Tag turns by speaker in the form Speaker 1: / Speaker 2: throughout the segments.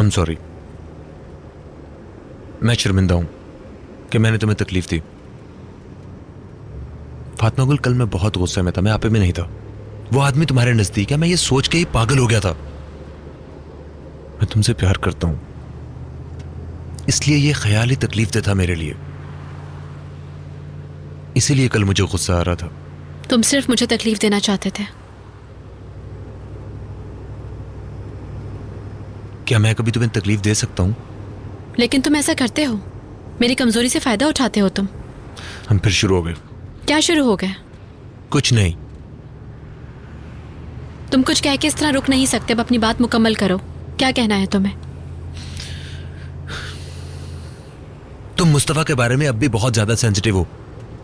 Speaker 1: I'm sorry. मैं शर्मिंदा हूं कि मैंने तुम्हें तकलीफ दी। फातिमा गुल, कल मैं बहुत गुस्से में था, मैं आप में नहीं था। वो आदमी तुम्हारे नजदीक है, मैं ये सोच के ही पागल हो गया था। मैं तुमसे प्यार करता हूं, इसलिए ये ख्याल ही तकलीफ दे था मेरे लिए। इसीलिए कल मुझे गुस्सा आ रहा था।
Speaker 2: तुम सिर्फ मुझे तकलीफ देना चाहते थे।
Speaker 1: क्या मैं कभी तुम्हें तकलीफ दे सकता हूं?
Speaker 2: लेकिन तुम ऐसा करते हो, मेरी कमजोरी से फायदा उठाते हो तुम।
Speaker 1: हम फिर शुरू हो गए।
Speaker 2: क्या शुरू हो गया?
Speaker 1: कुछ नहीं।
Speaker 2: तुम कुछ कह के इस तरह रुक नहीं सकते। अब अपनी बात मुकम्मल करो, क्या कहना है तुम्हें?
Speaker 1: तुम मुस्तफा के बारे में अब भी बहुत ज्यादा सेंसिटिव हो।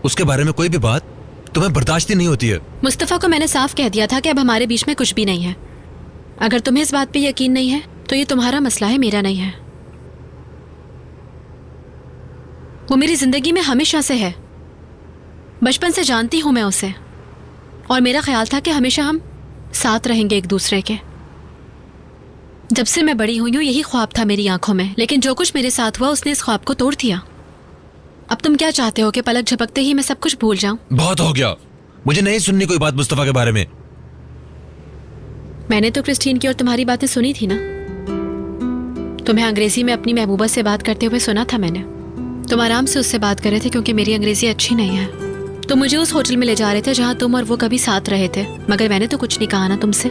Speaker 1: उसके बारे में कोई भी बात तुम्हें बर्दाश्त ही नहीं होती है।
Speaker 2: मुस्तफा को मैंने साफ कह दिया था कि अब हमारे बीच में कुछ भी नहीं है। अगर तुम्हें इस बात पे यकीन नहीं है तो ये तुम्हारा मसला है, मेरा नहीं है। वो मेरी जिंदगी में हमेशा से है, बचपन से जानती हूं मैं उसे, और मेरा ख्याल था कि हमेशा हम साथ रहेंगे एक दूसरे के। जब से मैं बड़ी हुई हूं यही ख्वाब था मेरी आंखों में, लेकिन जो कुछ मेरे साथ हुआ उसने इस ख्वाब को तोड़ दिया। अब तुम क्या चाहते हो कि पलक झपकते ही मैं सब कुछ भूल जाऊं?
Speaker 1: बहुत हो गया, मुझे नहीं सुननी कोई बात मुस्तफा के बारे में।
Speaker 2: मैंने तो क्रिस्टीन की और तुम्हारी बातें सुनी थी ना। तुम्हें अंग्रेजी में अपनी महबूबा से बात करते हुए सुना था मैंने। तुम आराम से उससे बात कर रहे थे क्योंकि मेरी अंग्रेजी अच्छी नहीं है। तो मुझे उस होटल में ले जा रहे थे जहां तुम और वो कभी साथ रहे थे, मगर मैंने तो कुछ नहीं कहा ना तुमसे।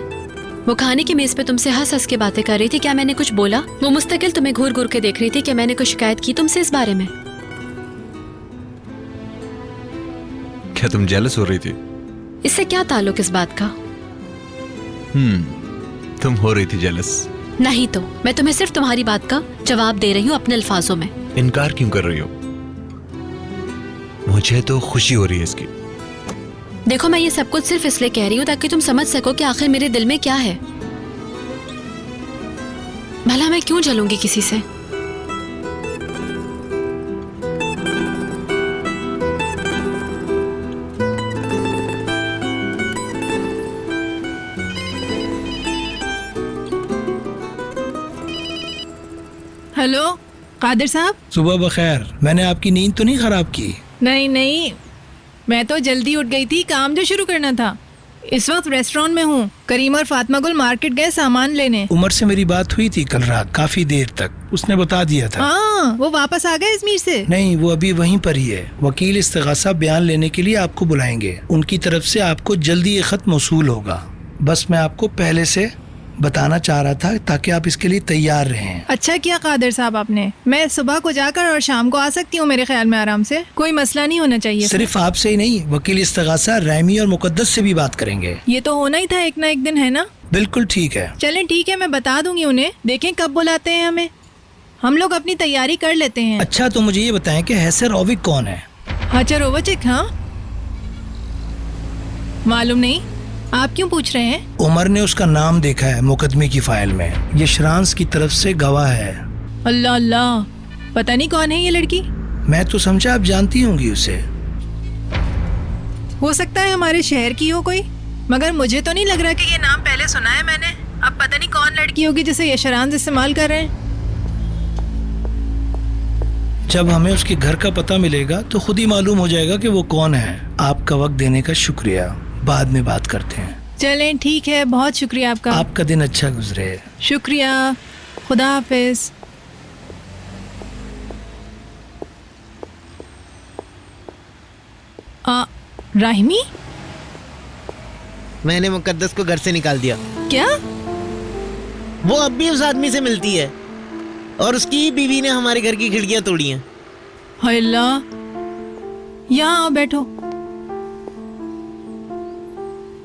Speaker 2: वो खाने की मेज पे तुमसे हंस हंस के बातें कर रही थी। क्या मैंने कुछ बोला? वो मुस्तकिल तुम्हें घूर घूर के देख रही थी। क्या मैंने कुछ शिकायत की तुमसे इस बारे में?
Speaker 1: क्या तुम जेलस हो रही थी?
Speaker 2: इससे क्या ताल्लुक इस बात का?
Speaker 1: तुम हो रही थी जेलस।
Speaker 2: नहीं तो मैं तुम्हें सिर्फ तुम्हारी बात का जवाब दे रही हूँ अपने अल्फाजों में।
Speaker 1: इनकार क्यों कर रही हो? मुझे तो खुशी हो रही है इसकी।
Speaker 2: देखो, मैं ये सब कुछ सिर्फ इसलिए कह रही हूँ ताकि तुम समझ सको कि आखिर मेरे दिल में क्या है। भला मैं क्यों जलूंगी किसी से?
Speaker 3: हेलो कादिर साहब।
Speaker 4: सुबह बखैर। मैंने आपकी नींद तो नहीं खराब की?
Speaker 3: नहीं नहीं, मैं तो जल्दी उठ गई थी, काम जो शुरू करना था। इस वक्त रेस्टोरेंट में हूँ। करीम और फातिमा गुल मार्केट गए सामान लेने।
Speaker 4: उमर से मेरी बात हुई थी कल रात, काफी देर तक। उसने बता दिया था।
Speaker 3: हाँ, वो वापस आ गए इजमीर से?
Speaker 4: नहीं, वो अभी वहीं पर ही है। वकील इस्तिगासा बयान लेने के लिए आपको बुलाएंगे। उनकी तरफ से आपको जल्दी ये खत मौसूल होगा। बस मैं आपको पहले से बताना चाह रहा था ताकि आप इसके लिए तैयार रहें।
Speaker 3: अच्छा किया कादिर साहब आपने। मैं सुबह को जाकर और शाम को आ सकती हूँ मेरे ख्याल में आराम से। कोई मसला नहीं होना चाहिए।
Speaker 4: सिर्फ आपसे ही नहीं, वकील इस्तिगासा रैमी और मुकद्दस से भी बात करेंगे।
Speaker 3: ये तो होना ही था एक ना एक दिन, है ना?
Speaker 4: बिल्कुल ठीक है।
Speaker 3: चलें ठीक है, मैं बता दूंगी उन्हें। देखें कब बुलाते हैं हमें, हम लोग अपनी तैयारी कर लेते हैं।
Speaker 4: अच्छा, तो मुझे ये बताएं कि हैसर ओविक कौन है?
Speaker 3: हाचरोवचिक? हाँ, मालूम नहीं। आप क्यों पूछ रहे हैं?
Speaker 4: उमर ने उसका नाम देखा है मुकदमे की फाइल में। ये शरांस की तरफ से गवाह है।
Speaker 3: अल्लाह अल्लाह, पता नहीं कौन है ये लड़की।
Speaker 4: मैं तो समझा आप जानती होंगी उसे।
Speaker 3: हो सकता है हमारे शहर की हो कोई, मगर मुझे तो नहीं लग रहा कि ये नाम पहले सुना है मैंने। अब पता नहीं कौन लड़की होगी जिसे ये शरांस इस्तेमाल कर रहे हैं।
Speaker 4: जब हमें उसके घर का पता मिलेगा तो खुद ही मालूम हो जाएगा कि वो कौन है। आपका वक्त देने का शुक्रिया, बाद में बात करते हैं।
Speaker 3: चलें ठीक है, बहुत शुक्रिया आपका।
Speaker 4: आपका दिन अच्छा गुजरे।
Speaker 3: शुक्रिया, खुदा हाफिज। राहिमी?
Speaker 5: मैंने मुकद्दस को घर से निकाल दिया।
Speaker 3: क्या?
Speaker 5: वो अब भी उस आदमी से मिलती है और उसकी बीवी ने हमारे घर की खिड़कियां तोड़ी हैं।
Speaker 3: हाय अल्लाह, यहाँ आओ बैठो।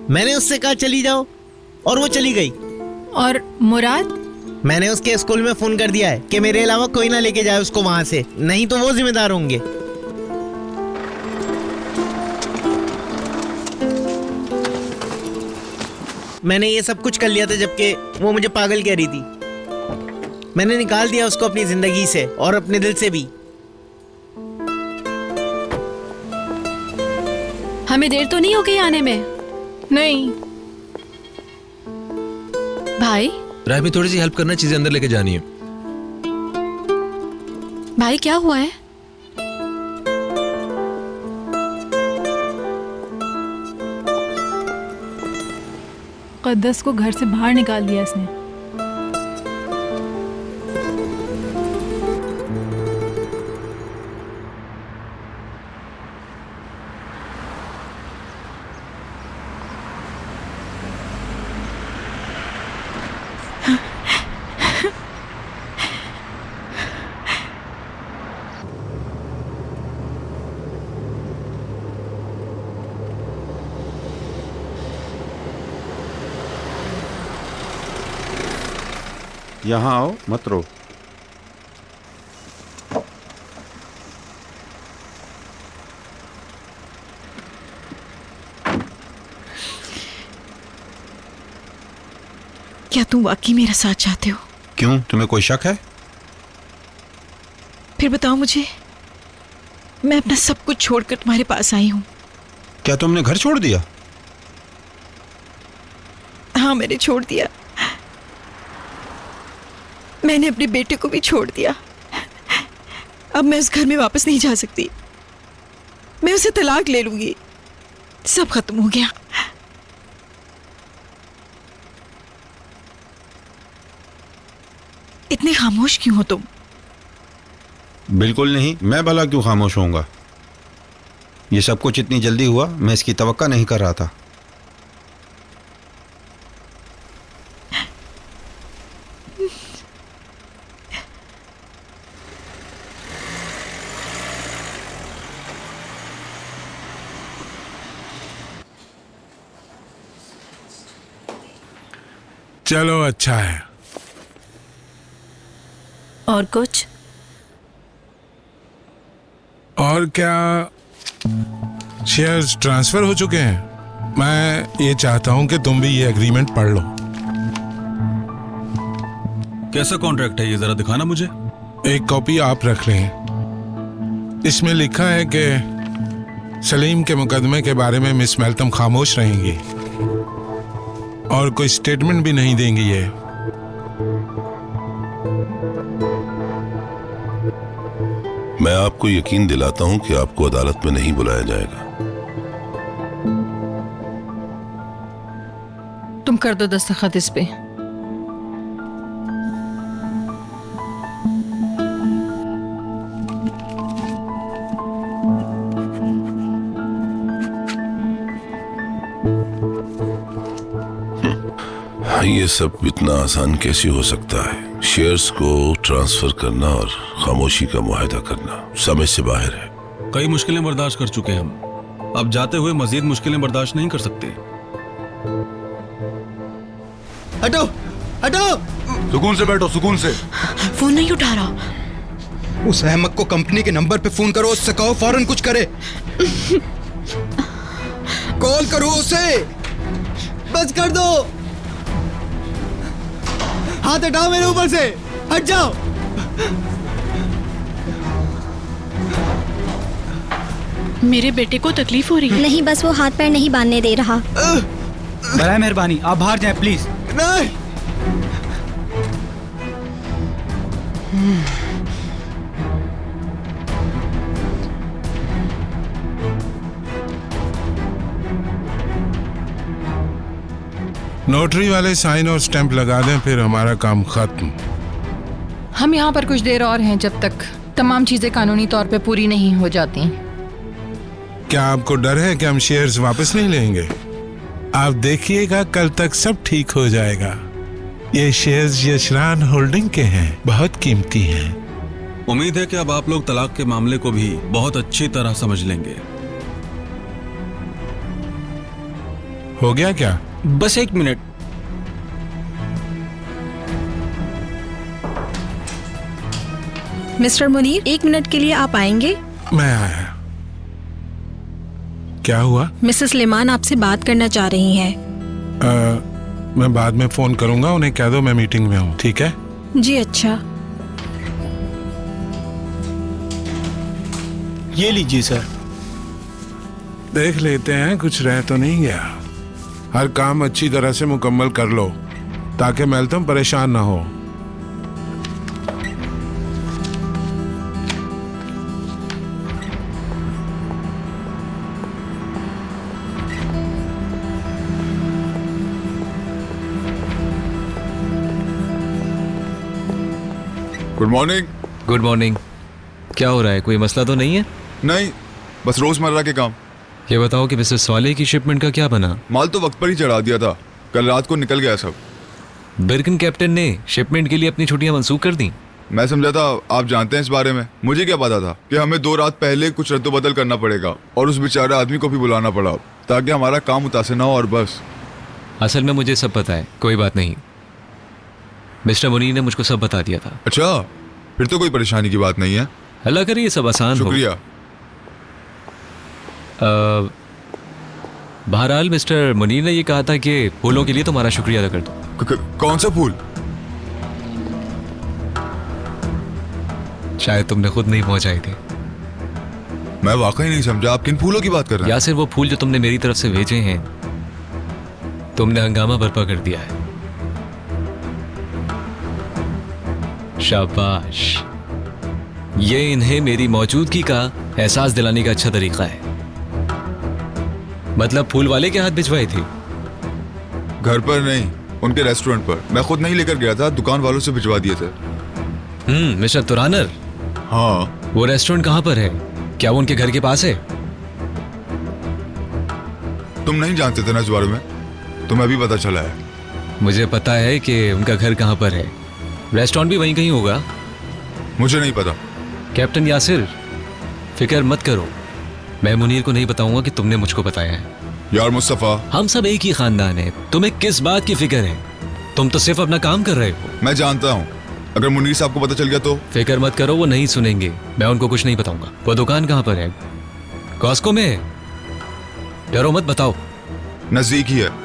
Speaker 5: मैंने उससे कहा चली जाओ और वो चली गई।
Speaker 3: और मुराद?
Speaker 5: मैंने उसके स्कूल में फोन कर दिया है कि मेरे अलावा कोई ना लेके जाए उसको वहां से, नहीं तो वो जिम्मेदार होंगे। मैंने ये सब कुछ कर लिया था जबकि वो मुझे पागल कह रही थी। मैंने निकाल दिया उसको अपनी जिंदगी से और अपने दिल से भी।
Speaker 2: हमें देर तो नहीं हो गई आने में?
Speaker 3: नहीं
Speaker 2: भाई।
Speaker 1: राय में थोड़ी सी हेल्प करना, चीजें अंदर लेके जानी है।
Speaker 2: भाई क्या हुआ है?
Speaker 3: मुकद्दस को घर से बाहर निकाल दिया इसने।
Speaker 6: यहाँ आओ, मत रो।
Speaker 7: क्या तुम वाकई मेरा साथ चाहते हो?
Speaker 6: क्यों, तुम्हें कोई शक है?
Speaker 7: फिर बताओ मुझे। मैं अपना सब कुछ छोड़कर तुम्हारे पास आई हूँ।
Speaker 6: क्या तुमने घर छोड़ दिया?
Speaker 7: हाँ, मैंने छोड़ दिया। मैंने अपने बेटे को भी छोड़ दिया। अब मैं उस घर में वापस नहीं जा सकती। मैं उसे तलाक ले लूंगी। सब खत्म हो गया। इतने खामोश क्यों हो तुम?
Speaker 6: बिल्कुल नहीं, मैं भला क्यों खामोश होऊंगा? ये सब कुछ इतनी जल्दी हुआ, मैं इसकी तवक्का नहीं कर रहा था।
Speaker 8: चलो अच्छा है।
Speaker 2: और कुछ?
Speaker 8: और क्या, शेयर्स ट्रांसफर हो चुके हैं। मैं ये चाहता हूं कि तुम भी ये एग्रीमेंट पढ़ लो।
Speaker 9: कैसा कॉन्ट्रैक्ट है ये, जरा दिखाना मुझे।
Speaker 8: एक कॉपी आप रख लें। इसमें लिखा है कि सलीम के मुकदमे के बारे में मिस मेल्टम खामोश रहेंगी और कोई स्टेटमेंट भी नहीं देंगी। ये
Speaker 10: मैं आपको यकीन दिलाता हूं कि आपको अदालत में नहीं बुलाया जाएगा।
Speaker 7: तुम कर दो दस्तखत इस पे।
Speaker 10: ये सब इतना आसान कैसे हो सकता है? शेयर्स को ट्रांसफर करना और खामोशी का मुआहदा करना समझ से बाहर है।
Speaker 9: कई मुश्किलें बर्दाश्त कर चुके हैं हम, अब जाते हुए मजीद मुश्किलें बर्दाश्त नहीं कर सकते।
Speaker 5: हटो हटो।
Speaker 6: सुकून से बैठो, सुकून से।
Speaker 7: फोन नहीं उठा रहा।
Speaker 11: उस अहमक को कंपनी के नंबर पे फोन करो, उससे कहो फौरन कुछ करे। कॉल करो उसे।
Speaker 5: बस कर दो। हाथ हटाओ मेरे ऊपर से, हट जाओ।
Speaker 2: मेरे बेटे को तकलीफ हो रही है?
Speaker 12: नहीं, बस वो हाथ पैर नहीं बांधने दे रहा।
Speaker 11: बराए मेहरबानी आप बाहर जाएं प्लीज।
Speaker 5: नहीं।
Speaker 8: नोटरी वाले साइन और स्टैंप लगा दें, फिर हमारा काम खत्म।
Speaker 3: हम यहाँ पर कुछ देर और हैं जब तक तमाम चीजें कानूनी तौर पे पूरी नहीं हो जाती।
Speaker 8: क्या आपको डर है कि हम शेयर्स वापस नहीं लेंगे? आप देखिएगा, कल तक सब ठीक हो जाएगा। ये शेयर्स यशरान होल्डिंग के हैं, बहुत कीमती हैं।
Speaker 9: उम्मीद है कि अब आप लोग तलाक के मामले को भी बहुत अच्छी तरह समझ लेंगे।
Speaker 8: हो गया क्या?
Speaker 5: बस एक मिनट।
Speaker 7: मिस्टर मुनीर, 1 मिनट के लिए आप आएंगे?
Speaker 8: मैं आया। क्या हुआ?
Speaker 7: मिसेस लेमान आपसे बात करना चाह रही हैं।
Speaker 8: मैं बाद में फोन करूंगा, उन्हें कह दो मैं मीटिंग में हूँ, ठीक है?
Speaker 7: जी अच्छा।
Speaker 11: ये लीजिए सर।
Speaker 8: देख लेते हैं कुछ रह तो नहीं गया। हर काम अच्छी तरह से मुकम्मल कर लो ताकि मेल्टम परेशान ना हो।
Speaker 13: Good morning.
Speaker 14: Good morning. क्या हो रहा है, कोई मसला तो नहीं है?
Speaker 13: नहीं, बस रोजमर्रा के काम।
Speaker 14: ये बताओ कि मिस्टर स्वाले की शिपमेंट का क्या बना?
Speaker 13: माल तो वक्त पर ही चढ़ा दिया था, कल रात को निकल गया सब।
Speaker 14: बिर्किन कैप्टन ने शिपमेंट के लिए अपनी छुट्टियां मंसूख कर दी।
Speaker 13: मैं समझा था आप जानते हैं इस बारे में। मुझे क्या पता था कि हमें 2 रात पहले कुछ रद्दोबदल करना पड़ेगा और उस बेचारे आदमी को भी बुलाना पड़ा ताकि हमारा काम मुतासिर ना हो और बस।
Speaker 14: असल में मुझे सब पता है, कोई बात नहीं। मिस्टर मुनीर ने मुझको सब बता दिया था।
Speaker 13: अच्छा, फिर तो कोई परेशानी की बात नहीं है।
Speaker 14: अल्लाह करे ये सब आसान हो।
Speaker 13: शुक्रिया।
Speaker 14: बहरहाल मिस्टर मुनीर ने ये कहा था कि फूलों के लिए तुम्हारा शुक्रिया अदा कर दो।
Speaker 13: कौन सा फूल?
Speaker 14: शायद तुमने खुद नहीं पहुंचाए थे।
Speaker 13: मैं वाकई नहीं समझा, आप किन फूलों की बात कर रहे हैं?
Speaker 14: या सिर्फ वो फूल जो तुमने मेरी तरफ से भेजे हैं। तुमने हंगामा बर्पा कर दिया है। शाबाश, ये इन्हें मेरी मौजूदगी का एहसास दिलाने का अच्छा तरीका है। मतलब फूल वाले के हाथ भिजवाए थे?
Speaker 13: घर पर नहीं, उनके रेस्टोरेंट पर। मैं खुद नहीं लेकर गया था, दुकान वालों से भिजवा दिए थे।
Speaker 14: मिस्टर तुरानर।
Speaker 13: हाँ।
Speaker 14: वो रेस्टोरेंट कहाँ पर है? क्या वो उनके घर के पास है?
Speaker 13: तुम नहीं जानते थे ना इस बारे में? तुम्हें अभी पता चला है?
Speaker 14: मुझे पता है कि उनका घर कहाँ पर है। रेस्टोरेंट भी वहीं कहीं होगा।
Speaker 13: मुझे नहीं पता।
Speaker 14: कैप्टन यासिर, फिक्र मत करो, मैं मुनीर को नहीं बताऊंगा कि तुमने मुझको बताया है।
Speaker 13: यार मुस्तफा,
Speaker 14: हम सब एक ही खानदान है, तुम्हें किस बात की फिक्र है? तुम तो सिर्फ अपना काम कर रहे हो।
Speaker 13: मैं जानता हूँ, अगर मुनीर साहब को पता चल गया तो?
Speaker 14: फिक्र मत करो, वो नहीं सुनेंगे। मैं उनको कुछ नहीं बताऊंगा। वो दुकान कहाँ पर है? कॉस्को में है? डरो मत, बताओ।
Speaker 13: नजदीक ही है।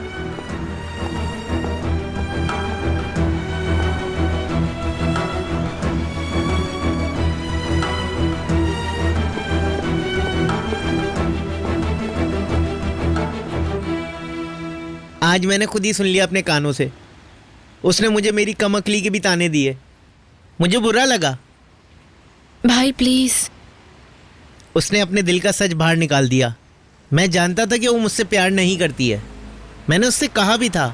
Speaker 5: आज मैंने खुद ही सुन लिया अपने कानों से। उसने मुझे मेरी कमअक्ली के भी ताने दिए। मुझे बुरा लगा।
Speaker 2: भाई प्लीज।
Speaker 5: उसने अपने दिल का सच बाहर निकाल दिया। मैं जानता था कि वो मुझसे प्यार नहीं करती है। मैंने उससे कहा भी था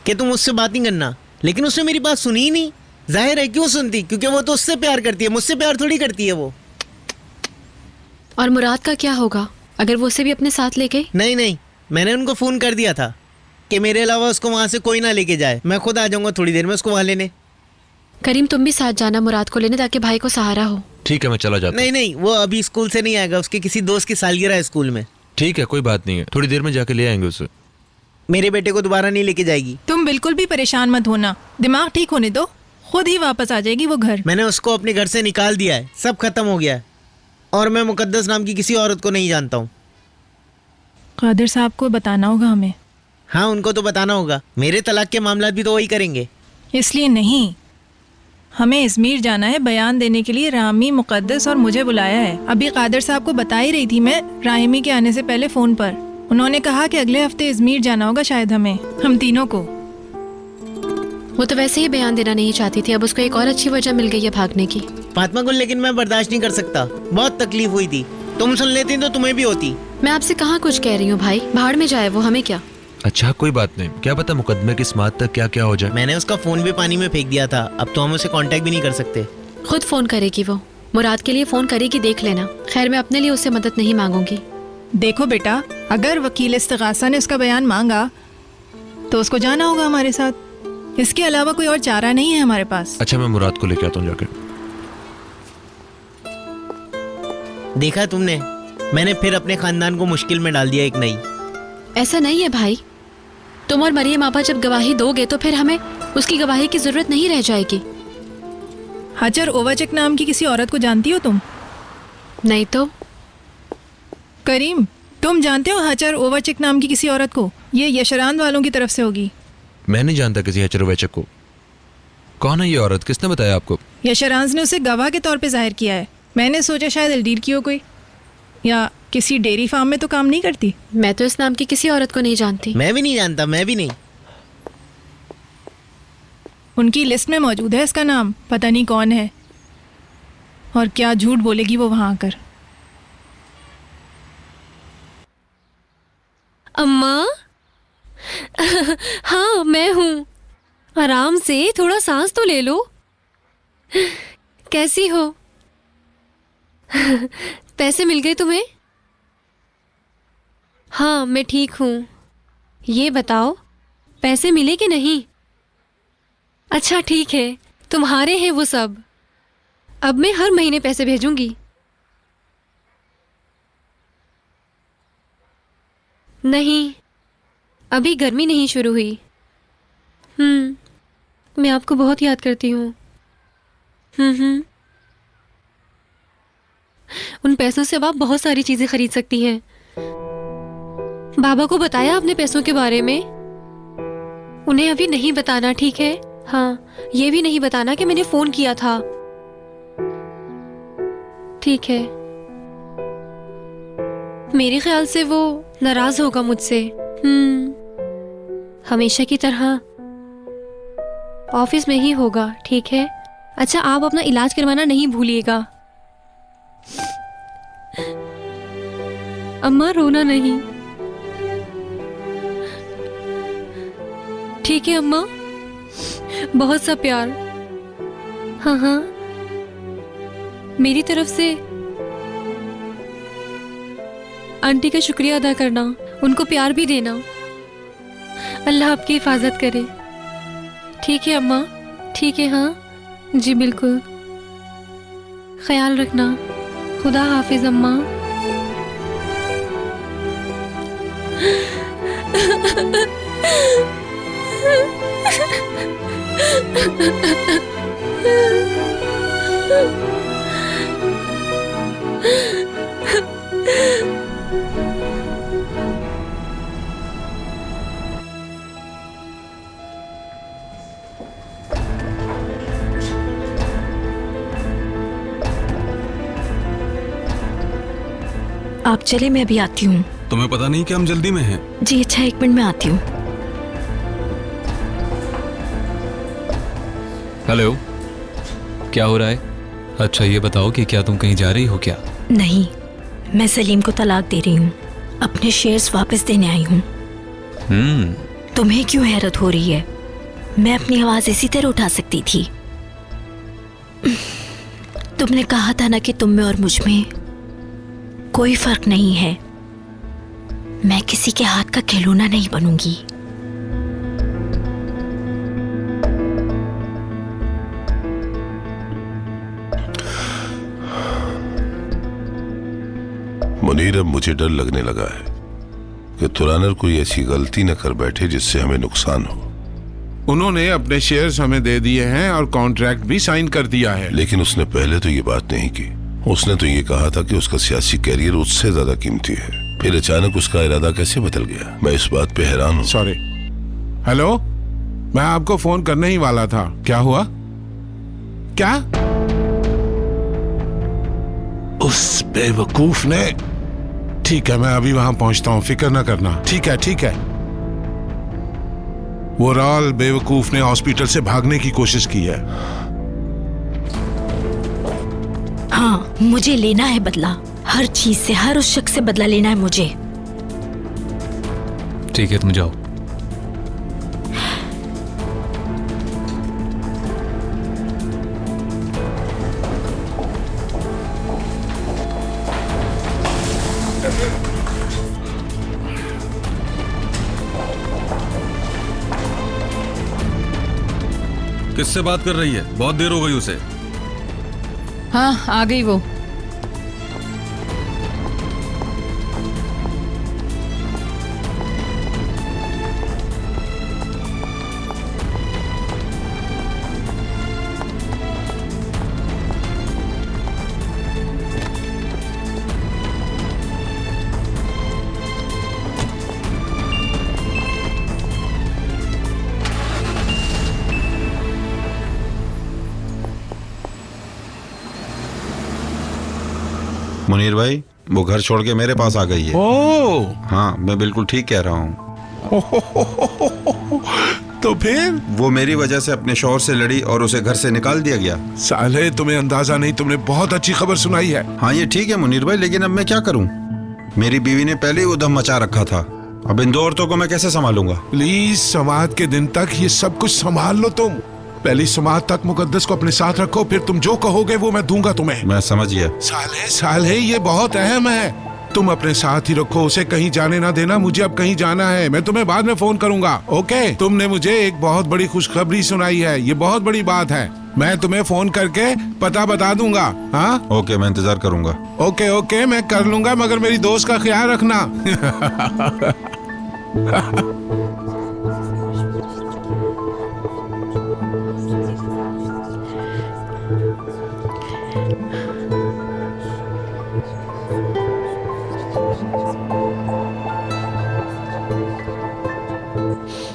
Speaker 5: कि तुम उससे बात नहीं करना, लेकिन उसने मेरी बात सुनी ही नहीं। जाहिर है क्यों सुनती, क्योंकि वो तो उससे प्यार करती है, मुझसे प्यार थोड़ी करती है वो।
Speaker 2: और मुराद का क्या होगा अगर वो उसे भी अपने साथ ले गई?
Speaker 5: नहीं, मैंने उनको फ़ोन कर दिया था कि मेरे अलावा उसको वहाँ से कोई ना लेके जाए। मैं खुद आ जाऊँगा थोड़ी देर में उसको वहाँ लेने।
Speaker 2: करीम तुम भी साथ जाना मुराद को लेने, ताकि भाई को सहारा हो।
Speaker 1: ठीक है, मैं चला जाता हूँ।
Speaker 5: नहीं, वो अभी स्कूल से नहीं आएगा। उसके किसी दोस्त की सालगिरह है स्कूल में।
Speaker 1: ठीक है, कोई बात नहीं है, थोड़ी देर में जाके ले आएंगे उसे।
Speaker 5: मेरे बेटे को दोबारा नहीं लेके जाएगी।
Speaker 3: तुम बिल्कुल भी परेशान मत होना, दिमाग ठीक होने दो, खुद ही वापस आ जाएगी वो घर।
Speaker 5: मैंने उसको अपने घर से निकाल दिया है, सब खत्म हो गया है। और मैं मुकद्दस नाम की किसी औरत को नहीं जानता हूँ।
Speaker 3: कादिर साहब को बताना होगा हमें।
Speaker 5: हाँ, उनको तो बताना होगा। मेरे तलाक के मामला भी तो वही करेंगे।
Speaker 3: इसलिए नहीं, हमें इजमीर जाना है बयान देने के लिए। रामी, मुकद्दस और मुझे बुलाया है। अभी कादिर साहब को बता ही रही थी मैं राहिमी के आने से पहले फ़ोन पर। उन्होंने कहा कि अगले हफ्ते इजमीर जाना होगा शायद हमें, हम तीनों को।
Speaker 2: वो तो वैसे ही बयान देना नहीं चाहती थी, अब उसको एक और अच्छी वजह मिल गई है भागने की।
Speaker 5: फातिमा गुल, लेकिन मैं बर्दाश्त नहीं कर सकता। बहुत तकलीफ हुई थी। तुम सुन लेती तो तुम्हें भी होती।
Speaker 2: मैं आपसे कहाँ कुछ कह रही हूँ भाई, भाड़ में जाए वो, हमें क्या।
Speaker 1: अच्छा कोई बात नहीं, क्या पता मुकदमे की समाअत तक क्या क्या हो जाए।
Speaker 5: मैंने उसका फ़ोन भी पानी में फेंक दिया था। अब तो हम उसे कांटेक्ट भी नहीं कर सकते।
Speaker 2: खुद फ़ोन करेगी वो, मुराद के लिए फ़ोन करेगी, देख लेना। खैर मैं अपने लिए उससे मदद नहीं मांगूंगी।
Speaker 3: देखो बेटा, अगर वकील इस्तिगासा ने उसका बयान मांगा तो उसको जाना होगा हमारे साथ। इसके अलावा कोई और चारा नहीं है हमारे पास।
Speaker 1: अच्छा, मैं मुराद को लेके आता हूँ जाके।
Speaker 5: देखा तुमने, मैंने फिर अपने खानदान को मुश्किल में डाल दिया एक नई।
Speaker 2: ऐसा नहीं है भाई, तुम और मरियम आपा जब गवाही दोगे तो फिर हमें उसकी गवाही की जरूरत नहीं रह जाएगी।
Speaker 3: हजर ओवाचक नाम की किसी औरत को जानती हो तुम?
Speaker 2: नहीं तो।
Speaker 3: करीम, तुम जानते हो हजर ओवाचक नाम की किसी औरत को? ये यशरान वालों की तरफ से होगी।
Speaker 1: मैं नहीं जानता किसी हचर वैचक को। कौन है ये औरत, किसने बताया आपको?
Speaker 3: यशरान ने उसे गवाह के तौर पे जाहिर किया है। मैंने सोचा शायद एल्डीर की हो कोई, या किसी डेयरी फार्म में तो काम नहीं करती।
Speaker 2: मैं तो इस नाम की किसी औरत को नहीं जानती।
Speaker 5: मैं भी नहीं जानता, मैं भी नहीं।
Speaker 3: उनकी लिस्ट में मौजूद है इसका नाम, पता नहीं कौन है और क्या झूठ बोलेगी वो वहां आकर।
Speaker 15: अम्मा हाँ मैं हूँ। आराम से थोड़ा सांस तो ले लो।
Speaker 2: कैसी हो? पैसे मिल गए तुम्हें? हाँ, मैं ठीक हूँ। ये बताओ, पैसे मिले कि नहीं? अच्छा ठीक है, तुम्हारे हैं वो सब। अब मैं हर महीने पैसे भेजूंगी। नहीं, अभी गर्मी नहीं शुरू हुई। मैं आपको बहुत याद करती हूँ। उन पैसों से अब आप बहुत सारी चीजें खरीद सकती हैं। बाबा को बताया आपने पैसों के बारे में? उन्हें अभी नहीं बताना, ठीक है? हाँ, ये भी नहीं बताना कि मैंने फोन किया था। ठीक है। मेरे ख्याल से वो नाराज होगा मुझसे। हमेशा की तरह ऑफिस में ही होगा, ठीक है? अच्छा, आप अपना इलाज करवाना नहीं भूलिएगा। अम्मा, रोना नहीं। ठीक है अम्मा, बहुत सा प्यार। हाँ हाँ, मेरी तरफ से आंटी का शुक्रिया अदा करना, उनको प्यार भी देना। अल्लाह आपकी हिफाजत करे। ठीक है अम्मा, ठीक है। हाँ जी, बिल्कुल। ख्याल रखना। खुदा हाफिज अम्मा।
Speaker 7: आप चले, मैं अभी आती हूँ।
Speaker 9: तुम्हें पता नहीं कि हम जल्दी में हैं?
Speaker 7: जी अच्छा, 1 मिनट में आती हूँ।
Speaker 14: हेलो, क्या हो रहा है? अच्छा ये बताओ कि क्या तुम कहीं जा रही हो क्या?
Speaker 7: नहीं, मैं सलीम को तलाक दे रही हूँ। अपने शेयर्स वापस देने आई हूँ। तुम्हें क्यों हैरत हो रही है? मैं अपनी आवाज इसी तरह उठा सकती थी। तुमने कहा था ना कि तुम में और मुझ में कोई फर्क नहीं है। मैं किसी के हाथ का खिलौना नहीं बनूंगी।
Speaker 10: मुनीर, अब मुझे डर लगने लगा है कि तुरानर कोई ऐसी गलती न कर बैठे जिससे हमें नुकसान हो।
Speaker 8: उन्होंने अपने शेयर्स हमें दे दिए हैं और कॉन्ट्रैक्ट भी साइन कर दिया है।
Speaker 10: लेकिन उसने पहले तो ये बात नहीं की। उसने तो ये कहा था कि उसका सियासी कैरियर उससे ज्यादा कीमती है। फिर अचानक उसका इरादा कैसे बदल गया? मैं इस बात पे हैरान हूँ।
Speaker 8: सॉरी। हेलो, मैं आपको फोन करने ही वाला था। क्या हुआ? क्या? उस बेवकूफ ने... ठीक है, मैं अभी वहां पहुंचता हूं, फिक्र ना करना। ठीक है, ठीक है। वो राल बेवकूफ ने हॉस्पिटल से भागने की कोशिश की है।
Speaker 7: हाँ, मुझे लेना है बदला। हर चीज से, हर उस शख्स से बदला लेना है मुझे।
Speaker 14: ठीक है, तुम जाओ।
Speaker 9: किससे बात कर रही है? बहुत देर हो गई उसे।
Speaker 3: हाँ, आ गई वो।
Speaker 6: मुनीर भाई, वो घर छोड़ के मेरे पास आ गई है।
Speaker 8: ओह,
Speaker 6: हाँ, मैं बिल्कुल ठीक कह रहा हूँ।
Speaker 8: तो फिर
Speaker 6: वो मेरी वजह से अपने शौहर से लड़ी और उसे घर से निकाल दिया गया।
Speaker 8: साले, तुम्हें अंदाजा नहीं, तुमने बहुत अच्छी खबर सुनाई है।
Speaker 6: हाँ, ये ठीक है मुनीर भाई, लेकिन अब मैं क्या करूँ? मेरी बीवी ने पहले ही उधम मचा रखा था। अब इन 2 औरतों को मैं कैसे संभालूंगा?
Speaker 8: प्लीज, समाज के दिन तक ये सब कुछ संभाल लो तुम। पहली समात तक मुकद्दस को अपने साथ रखो, फिर तुम जो कहोगे वो मैं दूंगा तुम्हें।
Speaker 6: मैं समझ गया।
Speaker 8: साले ये बहुत अहम है, तुम अपने साथ ही रखो, उसे कहीं जाने ना देना। मुझे अब कहीं जाना है, मैं तुम्हें बाद में फोन करूंगा। ओके? तुमने मुझे एक बहुत बड़ी खुशखबरी सुनाई है, ये बहुत बड़ी बात है। मैं तुम्हें फोन करके पता बता दूंगा। हाँ
Speaker 6: ओके, मैं इंतजार करूंगा।
Speaker 8: ओके ओके, मैं कर लूंगा, मगर मेरी दोस्त का ख्याल रखना।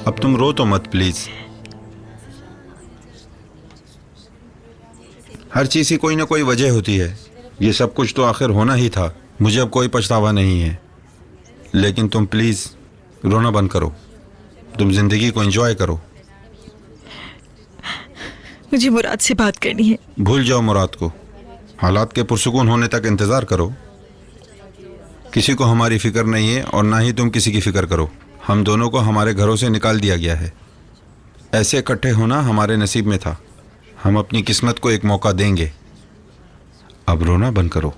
Speaker 6: अब तुम रो तो मत प्लीज। हर चीज की कोई ना कोई वजह होती है। ये सब कुछ तो आखिर होना ही था। मुझे अब कोई पछतावा नहीं है, लेकिन तुम प्लीज रोना बंद करो। तुम जिंदगी को एंजॉय करो।
Speaker 7: मुझे मुराद से बात करनी है।
Speaker 6: भूल जाओ मुराद को। हालात के पुरसुकून होने तक इंतजार करो। किसी को हमारी फिक्र नहीं है और ना ही तुम किसी की फिक्र करो। हम दोनों को हमारे घरों से निकाल दिया गया है। ऐसे इकट्ठे होना हमारे नसीब में था। हम अपनी किस्मत को एक मौका देंगे। अब रोना बंद करो।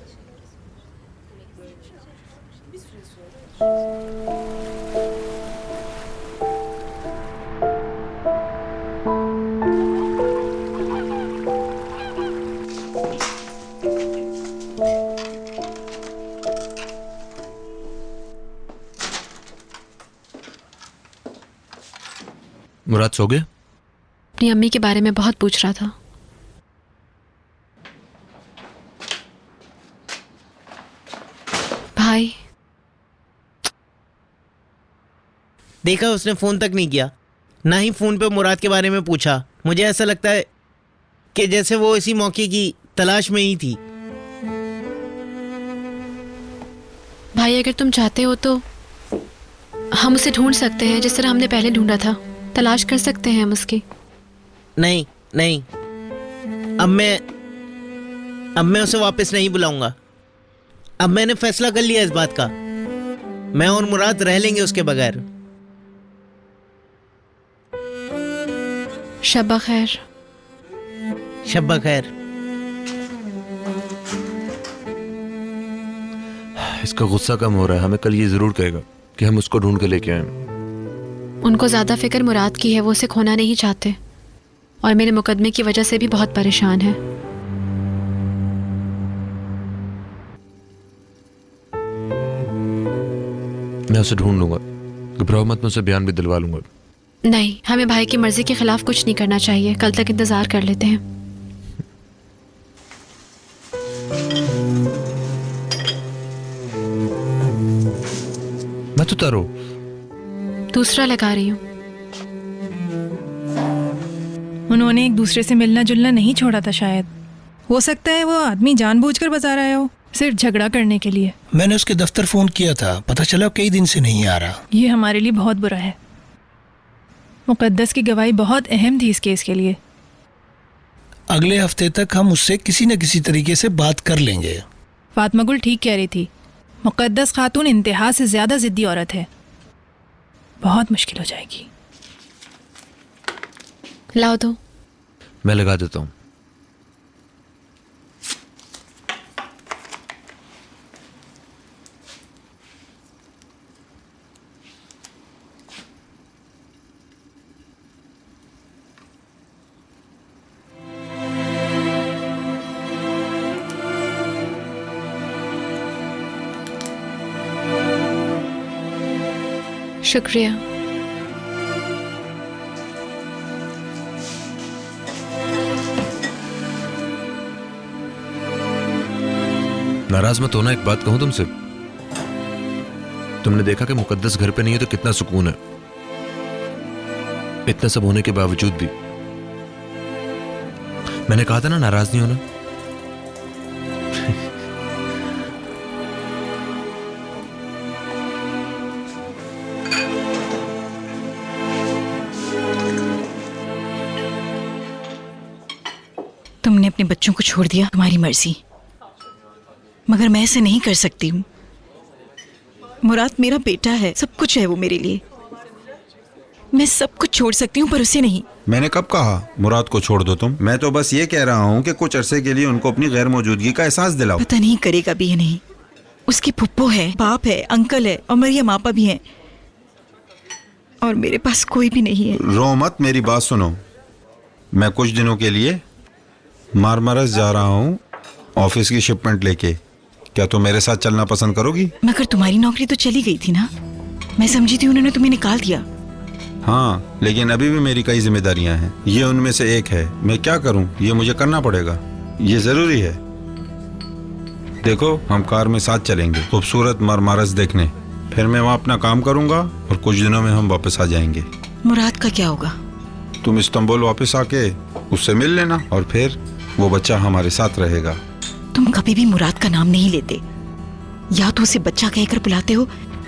Speaker 1: मुराद सो गए?
Speaker 2: अपनी अम्मी के बारे में बहुत पूछ रहा था। भाई
Speaker 5: देखा, उसने फोन तक नहीं किया, ना ही फोन पे मुराद के बारे में पूछा। मुझे ऐसा लगता है कि जैसे वो इसी मौके की तलाश में ही थी।
Speaker 2: भाई अगर तुम चाहते हो तो हम उसे ढूंढ सकते हैं, जिस तरह हमने पहले ढूंढा था। तलाश कर सकते हैं हम उसकी।
Speaker 5: नहीं नहीं, अब मैं उसे वापस नहीं बुलाऊंगा। अब मैंने फैसला कर लिया इस बात का। मैं और मुराद रह लेंगे उसके बगैर।
Speaker 2: शब्बा खैर।
Speaker 5: शब्बा खैर।
Speaker 1: इसका गुस्सा कम हो रहा है। हमें कल ये जरूर कहेगा कि हम उसको ढूंढ के लेके आए।
Speaker 2: उनको ज्यादा फिक्र मुराद की है। वो उसे खोना नहीं चाहते और मेरे मुकदमे की वजह से भी बहुत परेशान है।
Speaker 1: मैं उसे ढूंढ लूंगा। घबराओ मत, मैं उसे बयान भी दिलवा लूंगा।
Speaker 2: नहीं, हमें भाई की मर्जी के खिलाफ कुछ नहीं करना चाहिए। कल तक इंतजार कर लेते हैं।
Speaker 1: मत उतारो।
Speaker 2: दूसरा लगा रही हूँ।
Speaker 3: उन्होंने एक दूसरे से मिलना जुलना नहीं छोड़ा था शायद। हो सकता है वो आदमी जानबूझकर बाजार आया हो, सिर्फ झगड़ा करने के लिए।
Speaker 4: मैंने उसके दफ्तर फोन किया था, पता चला कई दिन से नहीं आ रहा।
Speaker 3: ये हमारे लिए बहुत बुरा है। मुकद्दस की गवाही बहुत अहम थी इस केस के लिए।
Speaker 4: अगले हफ्ते तक हम उससे किसी न किसी तरीके से बात कर लेंगे।
Speaker 3: फातिमा गुल ठीक कह रही थी। मुकद्दस खातून इंतहा से ज्यादा जिद्दी औरत है। बहुत मुश्किल हो जाएगी।
Speaker 2: लाओ दो।
Speaker 1: मैं लगा देता हूँ।
Speaker 2: शुक्रिया।
Speaker 1: नाराज मत होना। एक बात कहूं तुमसे, तुमने देखा कि मुकद्दस घर पे नहीं है तो कितना सुकून है। इतना सब होने के बावजूद भी। मैंने कहा था ना नाराज नहीं होना।
Speaker 7: तुमने अपने बच्चों को छोड़ दिया, तुम्हारी मर्जी, मगर मैं ऐसे नहीं कर सकती हूँ। मुराद मेरा बेटा है, सब कुछ है वो मेरे लिए।
Speaker 3: मैं सब कुछ छोड़ सकती हूँ पर उसे नहीं।
Speaker 6: मैंने कब कहा मुराद को छोड़ दो तुम? मैं तो बस ये कह रहा हूँ कि कुछ अरसे के लिए उनको अपनी गैर मौजूदगी का एहसास दिलाओ।
Speaker 3: पता नहीं करेगा भी या नहीं। उसकी फुप्पो है, बाप है, अंकल है और मरियम आपा भी हैं और मेरे पास कोई भी नहीं है।
Speaker 6: रो मत, मेरी बात सुनो। मैं कुछ दिनों के लिए मारमरस जा रहा हूँ ऑफिस की शिपमेंट लेके। क्या तुम मेरे साथ चलना पसंद करोगी?
Speaker 3: मगर तुम्हारी नौकरी तो चली गई थी ना। मैं समझी थी उन्होंने तुम्हें निकाल दिया।
Speaker 6: हाँ, लेकिन अभी भी मेरी कई जिम्मेदारियां हैं। ये उनमें से एक है। मैं क्या करूं? ये मुझे करना पड़ेगा, ये जरूरी है। देखो, हम कार में साथ चलेंगे खूबसूरत मारमारस देखने। फिर मैं वहाँ अपना काम करूंगा और कुछ दिनों में हम वापस आ जाएंगे।
Speaker 3: मुराद का क्या होगा?
Speaker 6: तुम इस्तांबुल वापस आके उससे मिल लेना और फिर वो बच्चा हमारे साथ रहेगा।
Speaker 3: तुम कभी भी मुराद का नाम नहीं लेते। या तो उसे बच्चा कहकर बुलाते हो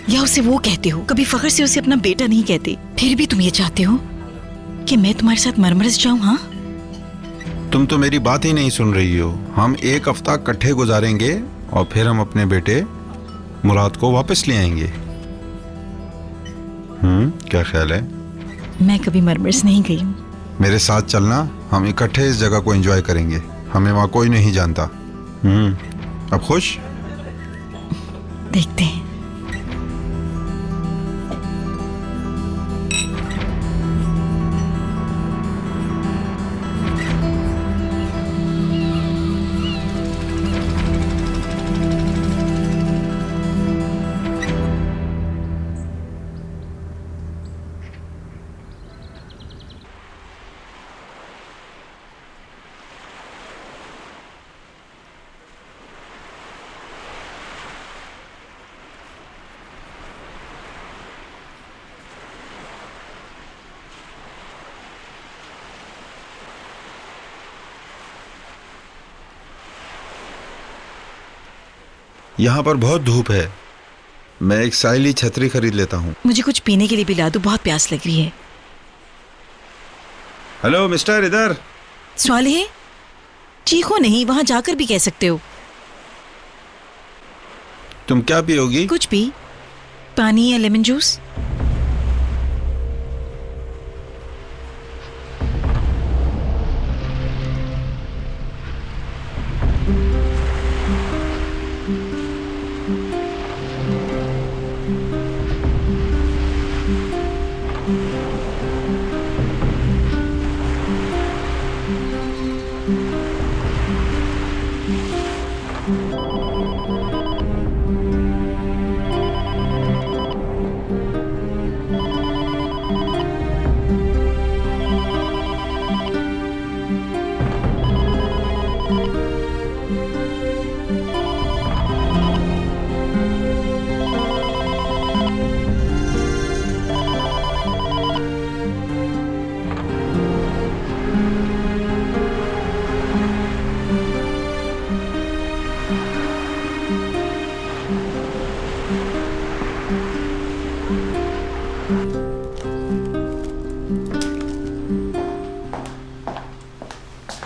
Speaker 3: या उसे वो कहते हो। कभी फख्र से उसे अपना बेटा नहीं कहते। फिर भी तुम ये चाहते हो कि मैं तुम्हारे साथ मरमरस जाऊं? हाँ,
Speaker 6: तुम तो मेरी बात ही नहीं सुन रही हो। हम एक हफ्ता इकट्ठे गुजारेंगे और फिर हम अपने बेटे मुराद को वापस ले आएंगे। क्या ख्याल है?
Speaker 3: मैं कभी मरमरस नहीं गई हूँ।
Speaker 6: मेरे साथ चलना, हम इकट्ठे इस जगह को एंजॉय करेंगे। हमें वहाँ कोई नहीं जानता। अब खुश?
Speaker 3: देखते हैं।
Speaker 6: यहाँ पर बहुत धूप है। मैं एक साइली छतरी खरीद लेता हूँ।
Speaker 3: मुझे कुछ पीने के लिए भी ला दो, बहुत प्यास लग रही है।
Speaker 6: हेलो मिस्टर, इधर।
Speaker 3: स्वाले, चीखो नहीं, वहां जाकर भी कह सकते हो।
Speaker 6: तुम क्या पियोगी?
Speaker 3: कुछ भी, पानी या लेमन जूस।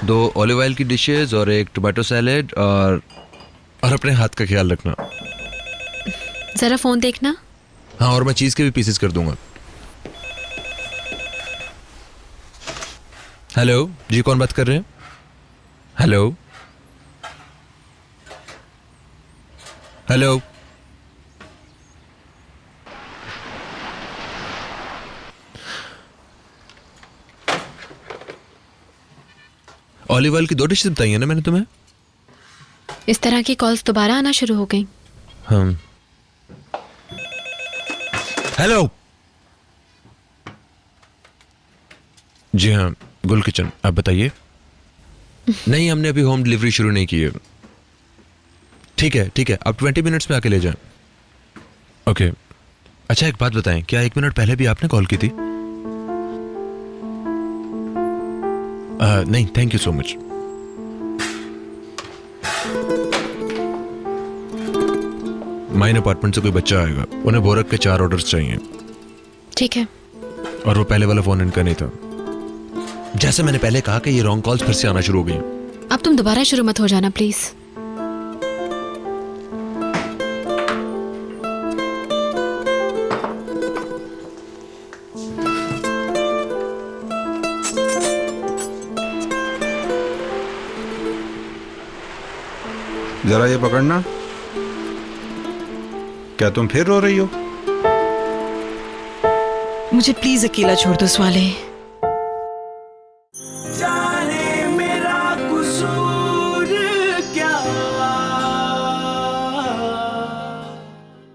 Speaker 1: दो ऑलिव ऑयल की डिशेस और एक टोमेटो सैलेड और अपने हाथ का ख्याल रखना।
Speaker 2: जरा फोन देखना।
Speaker 1: हाँ, और मैं चीज के भी पीसेस कर दूंगा। हेलो जी, कौन बात कर रहे हैं? हेलो हेलो ऑलिव ऑयल की 2 डिशेस बताई है ना मैंने तुम्हें।
Speaker 2: इस तरह की कॉल्स दोबारा आना शुरू हो गई।
Speaker 1: हम हेलो जी हाँ, गुल किचन, आप बताइए। नहीं, हमने अभी होम डिलीवरी शुरू नहीं की है। ठीक है, आप 20 मिनट्स में आके ले जाएं। ओके। अच्छा, एक बात बताएं, क्या 1 मिनट पहले भी आपने कॉल की थी? नहीं, thank you so much. Mine apartment से कोई बच्चा आएगा, उन्हें बोरक के 4 ऑर्डर्स चाहिए।
Speaker 2: ठीक है।
Speaker 1: और वो पहले वाला फोन इनका नहीं था। जैसे मैंने पहले कहा कि ये रॉन्ग कॉल्स फिर से आना शुरू हो गई।
Speaker 2: अब तुम दोबारा शुरू मत हो जाना प्लीज।
Speaker 6: जरा ये पकड़ना। क्या तुम फिर रो रही हो?
Speaker 15: मुझे प्लीज अकेला छोड़ दो स्वाले।